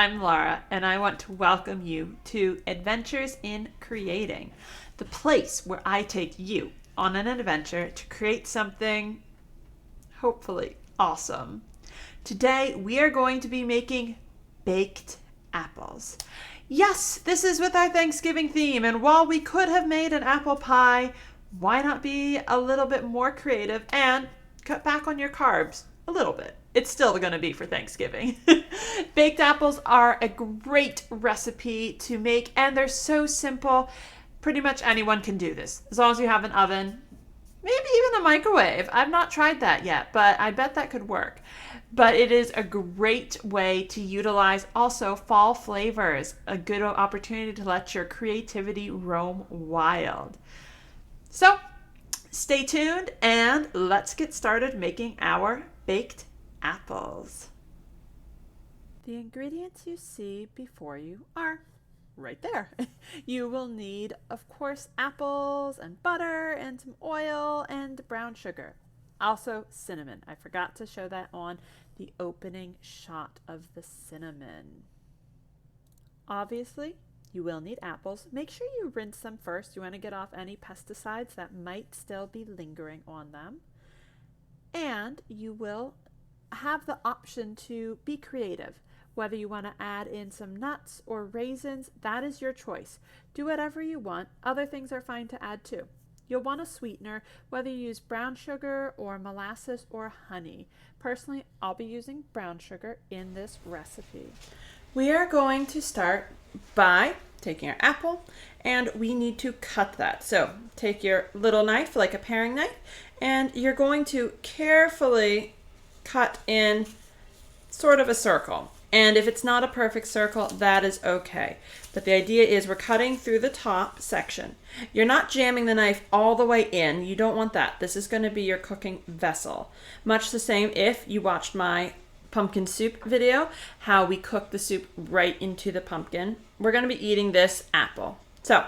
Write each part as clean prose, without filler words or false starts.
I'm Laura, and I want to welcome you to Adventures in Creating, the place where I take you on an adventure to create something hopefully awesome. Today, we are going to be making baked apples. Yes, this is with our Thanksgiving theme, and while we could have made an apple pie, why not be a little bit more creative and cut back on your carbs a little bit? It's still going to be for Thanksgiving. Baked apples are a great recipe to make, and they're so simple. Pretty much anyone can do this, as long as you have an oven, maybe even a microwave. I've not tried that yet, but I bet that could work. But it is a great way to utilize also fall flavors, a good opportunity to let your creativity roam wild. So stay tuned and let's get started making our baked apples. The ingredients you see before you are right there. You will need, of course, apples and butter and some oil and brown sugar. Also cinnamon. I forgot to show that on the opening shot of the cinnamon. Obviously, you will need apples. Make sure you rinse them first. You want to get off any pesticides that might still be lingering on them. And you will have the option to be creative. Whether you want to add in some nuts or raisins, that is your choice. Do whatever you want. Other things are fine to add too. You'll want a sweetener, whether you use brown sugar or molasses or honey. Personally, I'll be using brown sugar in this recipe. We are going to start by taking our apple, and we need to cut that. So take your little knife, like a paring knife, and you're going to carefully cut in sort of a circle. And if it's not a perfect circle, that is okay. But the idea is we're cutting through the top section. You're not jamming the knife all the way in. You don't want that. This is going to be your cooking vessel. Much the same if you watched my pumpkin soup video, how we cook the soup right into the pumpkin. We're going to be eating this apple. So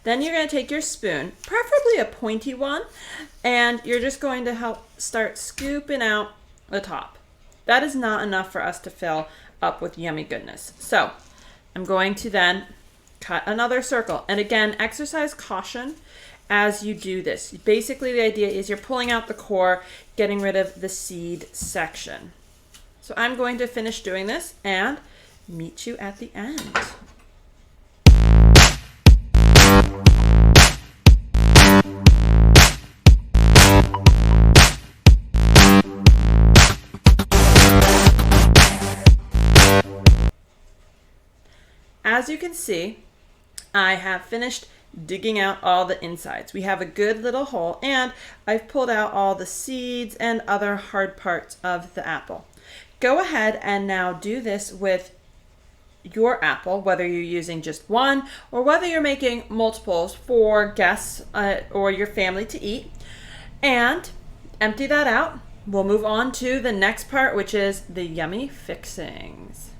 then you're going to take your spoon, preferably a pointy one, and you're just going to help start scooping out the top. That is not enough for us to fill up with yummy goodness. So I'm going to then cut another circle. And again, exercise caution as you do this. Basically, the idea is you're pulling out the core, getting rid of the seed section. So I'm going to finish doing this and meet you at the end. As you can see, I have finished digging out all the insides. We have a good little hole, and I've pulled out all the seeds and other hard parts of the apple. Go ahead and now do this with your apple, whether you're using just one or whether you're making multiples for guests or your family to eat. And empty that out. We'll move on to the next part, which is the yummy fixings.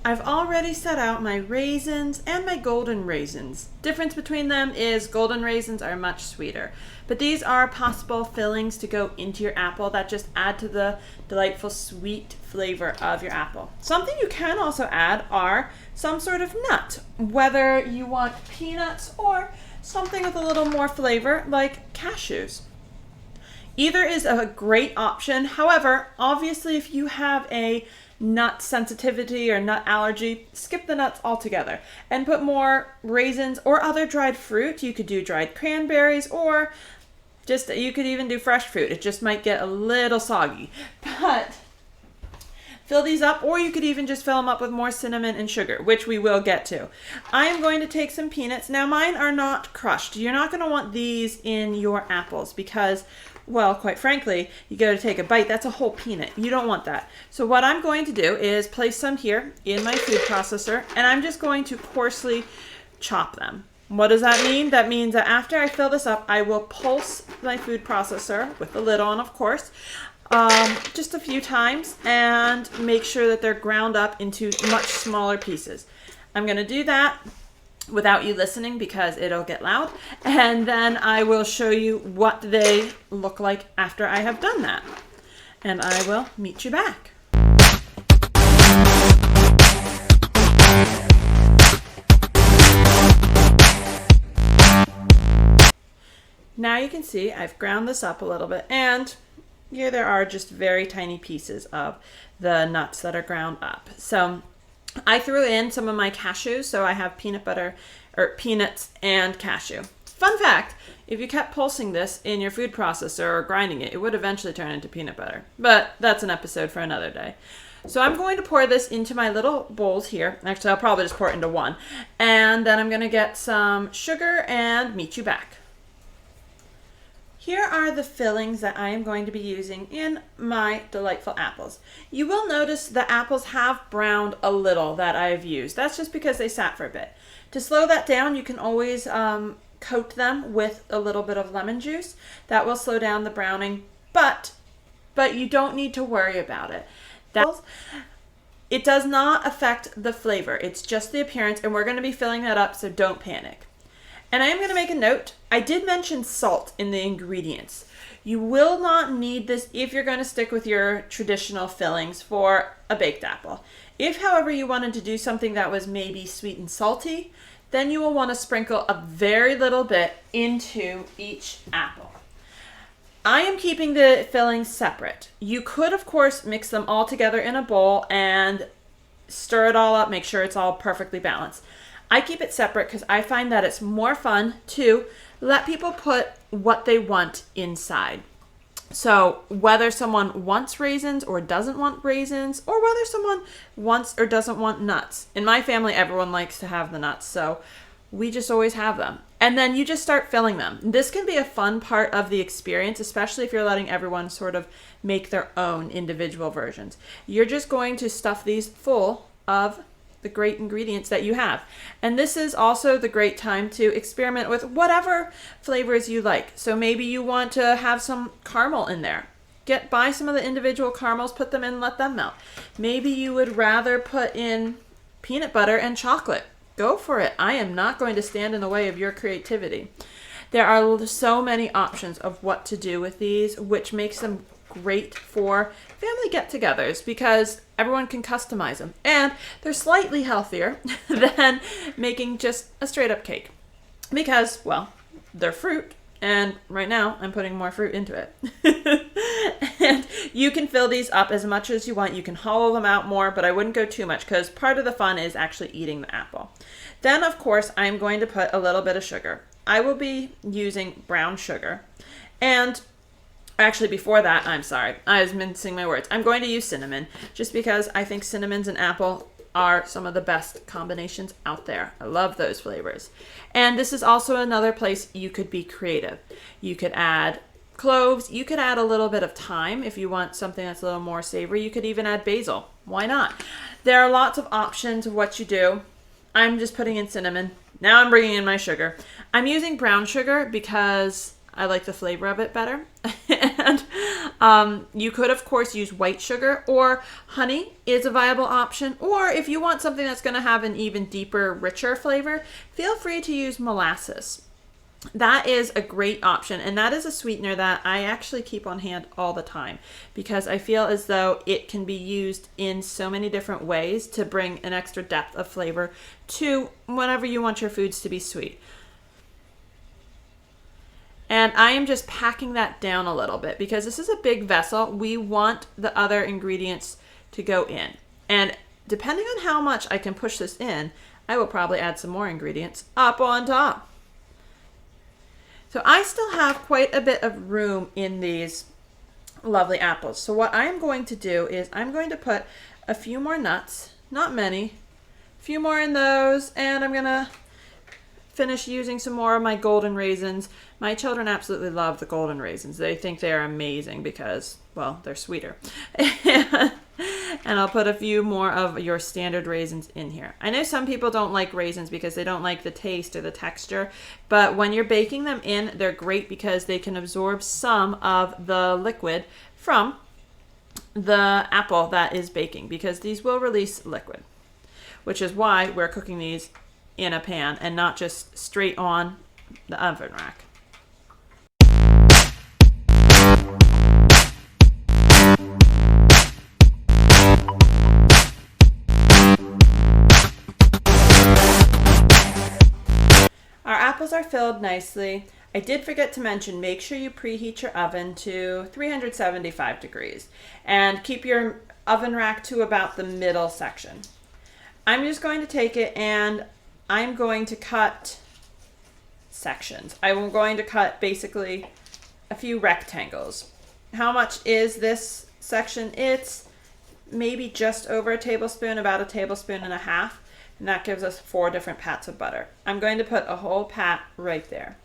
I've already set out my raisins and my golden raisins. Difference between them is golden raisins are much sweeter, but these are possible fillings to go into your apple that just add to the delightful sweet flavor of your apple. Something you can also add are some sort of nut, whether you want peanuts or something with a little more flavor like cashews. Either is a great option. However, obviously if you have a nut sensitivity or nut allergy, skip the nuts altogether and put more raisins or other dried fruit. You could do dried cranberries, or just you could even do fresh fruit. It just might get a little soggy, but fill these up, or you could even just fill them up with more cinnamon and sugar, which we will get to. I am going to take some peanuts. Now mine are not crushed. You're not going to want these in your apples because, well, quite frankly, you go to take a bite, that's a whole peanut. You don't want that. So what I'm going to do is place some here in my food processor, and I'm just going to coarsely chop them. What does that mean? That means that after I fill this up, I will pulse my food processor with the lid on, of course, just a few times and make sure that they're ground up into much smaller pieces. I'm going to do that without you listening because it'll get loud, and then I will show you what they look like after I have done that, and I will meet you back. now you can see I've ground this up a little bit, and here there are just very tiny pieces of the nuts that are ground up. So I threw in some of my cashews, so I have peanut butter or peanuts and cashew. Fun fact, if you kept pulsing this in your food processor or grinding it, it would eventually turn into peanut butter. But that's an episode for another day. So I'm going to pour this into my little bowls here. Actually, I'll probably just pour it into one. And then I'm going to get some sugar and meet you back. Here are the fillings that I am going to be using in my delightful apples. You will notice the apples have browned a little that I've used. That's just because they sat for a bit. To slow that down, you can always coat them with a little bit of lemon juice. That will slow down the browning, but you don't need to worry about it. It does not affect the flavor. It's just the appearance, and we're going to be filling that up, so don't panic. And I am going to make a note. I did mention salt in the ingredients. You will not need this if you're going to stick with your traditional fillings for a baked apple. If, however, you wanted to do something that was maybe sweet and salty, then you will want to sprinkle a very little bit into each apple. I am keeping the fillings separate. You could, of course, mix them all together in a bowl and stir it all up, make sure it's all perfectly balanced. I keep it separate because I find that it's more fun to let people put what they want inside. So whether someone wants raisins or doesn't want raisins, or whether someone wants or doesn't want nuts. In my family, everyone likes to have the nuts, so we just always have them. And then you just start filling them. This can be a fun part of the experience, especially if you're letting everyone sort of make their own individual versions. You're just going to stuff these full of the great ingredients that you have. And this is also the great time to experiment with whatever flavors you like. So maybe you want to have some caramel in there. Buy some of the individual caramels, put them in, let them melt. Maybe you would rather put in peanut butter and chocolate. Go for it. I am not going to stand in the way of your creativity. There are so many options of what to do with these, which makes them great for family get-togethers because everyone can customize them. And they're slightly healthier than making just a straight-up cake because, well, they're fruit. And right now, I'm putting more fruit into it. And you can fill these up as much as you want. You can hollow them out more, but I wouldn't go too much because part of the fun is actually eating the apple. Then, of course, I'm going to put a little bit of sugar. I will be using brown sugar. And actually, before that, I'm sorry. I was mincing my words. I'm going to use cinnamon just because I think cinnamons and apple are some of the best combinations out there. I love those flavors. And this is also another place you could be creative. You could add cloves. You could add a little bit of thyme if you want something that's a little more savory. You could even add basil. Why not? There are lots of options of what you do. I'm just putting in cinnamon. Now I'm bringing in my sugar. I'm using brown sugar because I like the flavor of it better. And you could, of course, use white sugar, or honey is a viable option. Or if you want something that's going to have an even deeper, richer flavor, feel free to use molasses. That is a great option, and that is a sweetener that I actually keep on hand all the time because I feel as though it can be used in so many different ways to bring an extra depth of flavor to whenever you want your foods to be sweet. And I am just packing that down a little bit because this is a big vessel. We want the other ingredients to go in. And depending on how much I can push this in, I will probably add some more ingredients up on top. So I still have quite a bit of room in these lovely apples. So what I am going to do is I'm going to put a few more nuts, not many, a few more in those, and I'm going to finish using some more of my golden raisins. My children absolutely love the golden raisins. They think they are amazing because, well, they're sweeter. And I'll put a few more of your standard raisins in here. I know some people don't like raisins because they don't like the taste or the texture, but when you're baking them in, they're great because they can absorb some of the liquid from the apple that is baking because these will release liquid, which is why we're cooking these in a pan and not just straight on the oven rack. Our apples are filled nicely. I did forget to mention, make sure you preheat your oven to 375 degrees and keep your oven rack to about the middle section. I'm just going to take it and I'm going to cut sections. I'm going to cut basically a few rectangles. How much is this section? It's maybe just over a tablespoon, about a tablespoon and a half, and that gives us 4 different pats of butter. I'm going to put a whole pat right there.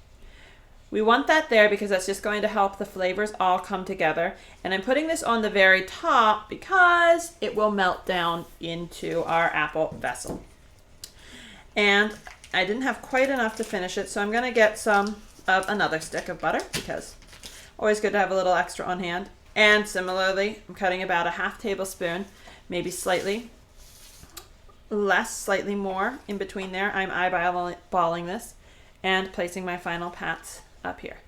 We want that there because that's just going to help the flavors all come together. And I'm putting this on the very top because it will melt down into our apple vessel. And I didn't have quite enough to finish it, so I'm going to get some of another stick of butter because always good to have a little extra on hand. And similarly, I'm cutting about a half tablespoon, maybe slightly less, slightly more in between there. I'm eyeballing this and placing my final pats up here.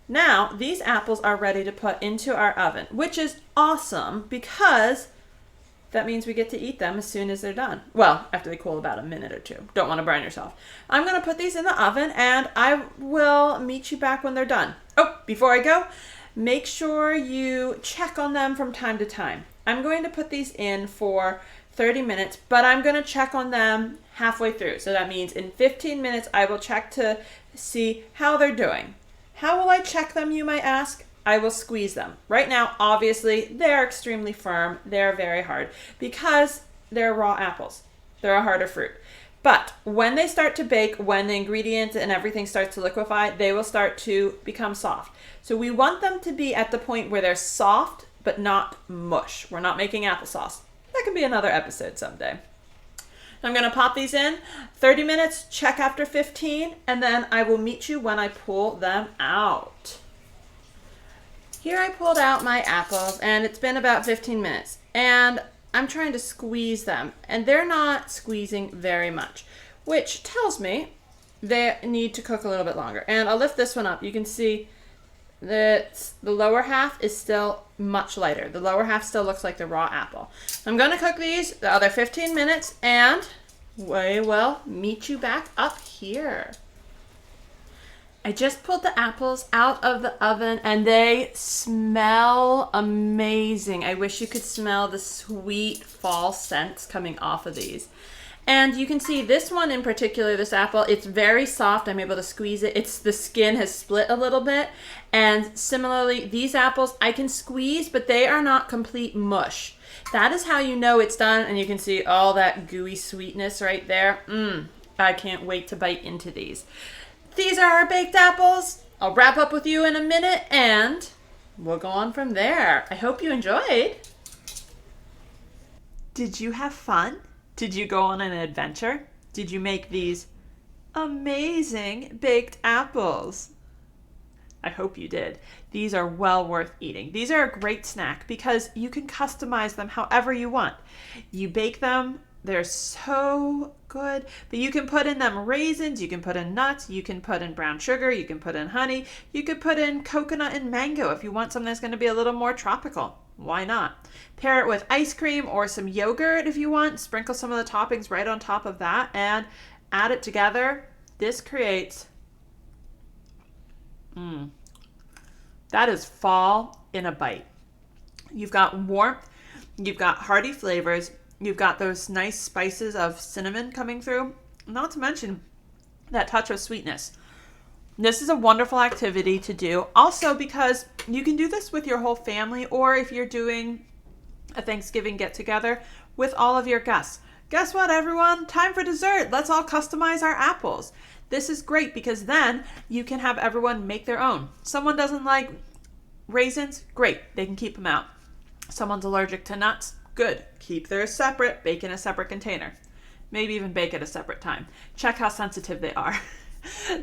Now, these apples are ready to put into our oven, which is awesome because that means we get to eat them as soon as they're done. Well, after they cool about a minute or two. Don't want to burn yourself. I'm going to put these in the oven and I will meet you back when they're done. Oh, before I go, make sure you check on them from time to time. I'm going to put these in for 30 minutes, but I'm going to check on them halfway through. So that means in 15 minutes, I will check to see how they're doing. How will I check them, you might ask? I will squeeze them. Right now, obviously, they're extremely firm. They're very hard because they're raw apples. They're a harder fruit. But when they start to bake, when the ingredients and everything starts to liquefy, they will start to become soft. So we want them to be at the point where they're soft, but not mush. We're not making applesauce. That can be another episode someday. I'm going to pop these in 30 minutes, check after 15, and then I will meet you when I pull them out. Here I pulled out my apples and it's been about 15 minutes and I'm trying to squeeze them and they're not squeezing very much, which tells me they need to cook a little bit longer. And I'll lift this one up. You can see that the lower half is still much lighter. The lower half still looks like the raw apple. I'm going to cook these the other 15 minutes and we will meet you back up here. I just pulled the apples out of the oven and they smell amazing. I wish you could smell the sweet fall scents coming off of these. And you can see this one in particular, this apple, it's very soft. I'm able to squeeze it. The skin has split a little bit. And similarly, these apples I can squeeze, but they are not complete mush. That is how you know it's done. And you can see all that gooey sweetness right there. I can't wait to bite into these. These are our baked apples. I'll wrap up with you in a minute and we'll go on from there. I hope you enjoyed. Did you have fun? Did you go on an adventure? Did you make these amazing baked apples? I hope you did. These are well worth eating. These are a great snack because you can customize them however you want. You bake them. They're so good, but you can put in them raisins, you can put in nuts, you can put in brown sugar, you can put in honey, you could put in coconut and mango if you want something that's going to be a little more tropical. Why not? Pair it with ice cream or some yogurt if you want. Sprinkle some of the toppings right on top of that and add it together. This creates, that is fall in a bite. You've got warmth, you've got hearty flavors, you've got those nice spices of cinnamon coming through, not to mention that touch of sweetness. This is a wonderful activity to do. Also because you can do this with your whole family or if you're doing a Thanksgiving get-together with all of your guests. Guess what, everyone? Time for dessert. Let's all customize our apples. This is great because then you can have everyone make their own. Someone doesn't like raisins? Great. They can keep them out. Someone's allergic to nuts? Good. Keep theirs separate. Bake in a separate container. Maybe even bake at a separate time. Check how sensitive they are.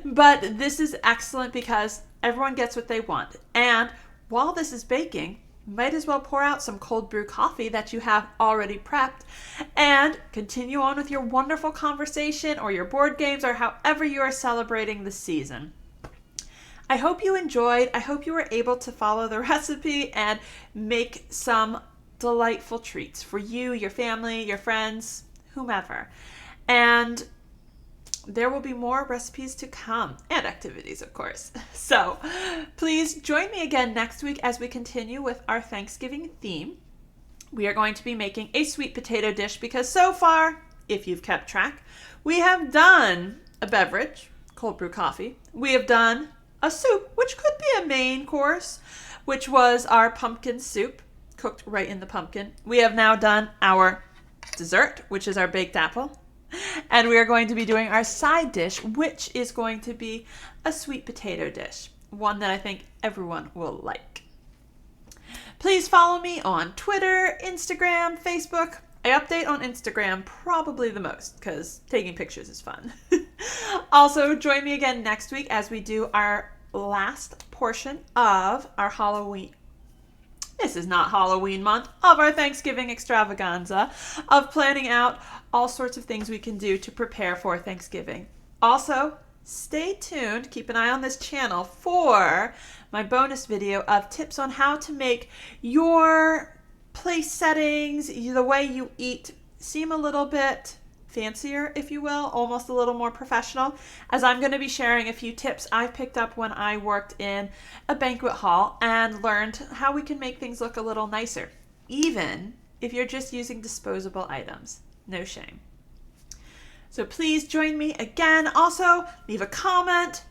But this is excellent because everyone gets what they want. And while this is baking, might as well pour out some cold brew coffee that you have already prepped and continue on with your wonderful conversation or your board games or however you are celebrating the season. I hope you enjoyed. I hope you were able to follow the recipe and make some delightful treats for you, your family, your friends, whomever. And there will be more recipes to come and activities, of course. So please join me again next week as we continue with our Thanksgiving theme. We are going to be making a sweet potato dish because so far, if you've kept track, we have done a beverage, cold brew coffee. We have done a soup, which could be a main course, which was our pumpkin soup cooked right in the pumpkin. We have now done our dessert, which is our baked apple. And we are going to be doing our side dish, which is going to be a sweet potato dish, one that I think everyone will like. Please follow me on Twitter, Instagram, Facebook. I update on Instagram probably the most because taking pictures is fun. Also, join me again next week as we do our last portion of our Halloween. This is not Halloween month, of our Thanksgiving extravaganza, of planning out all sorts of things we can do to prepare for Thanksgiving. Also, stay tuned, keep an eye on this channel for my bonus video of tips on how to make your place settings, the way you eat, seem a little bit fancier, if you will, almost a little more professional, as I'm going to be sharing a few tips I've picked up when I worked in a banquet hall and learned how we can make things look a little nicer, even if you're just using disposable items. No shame. So please join me again. Also, leave a comment,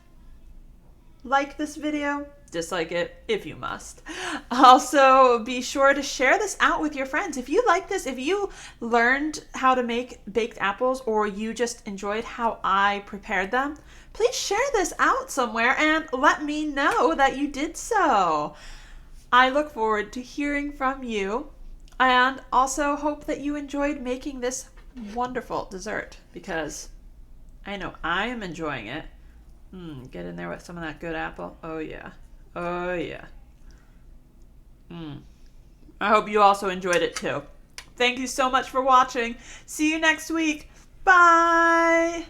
like this video, dislike it if you must. Also, be sure to share this out with your friends. If you like this, if you learned how to make baked apples or you just enjoyed how I prepared them, please share this out somewhere and let me know that you did so. I look forward to hearing from you and also hope that you enjoyed making this wonderful dessert because I know I am enjoying it. Get in there with some of that good apple. Oh yeah. Oh yeah. I hope you also enjoyed it too. Thank you so much for watching. See you next week. Bye.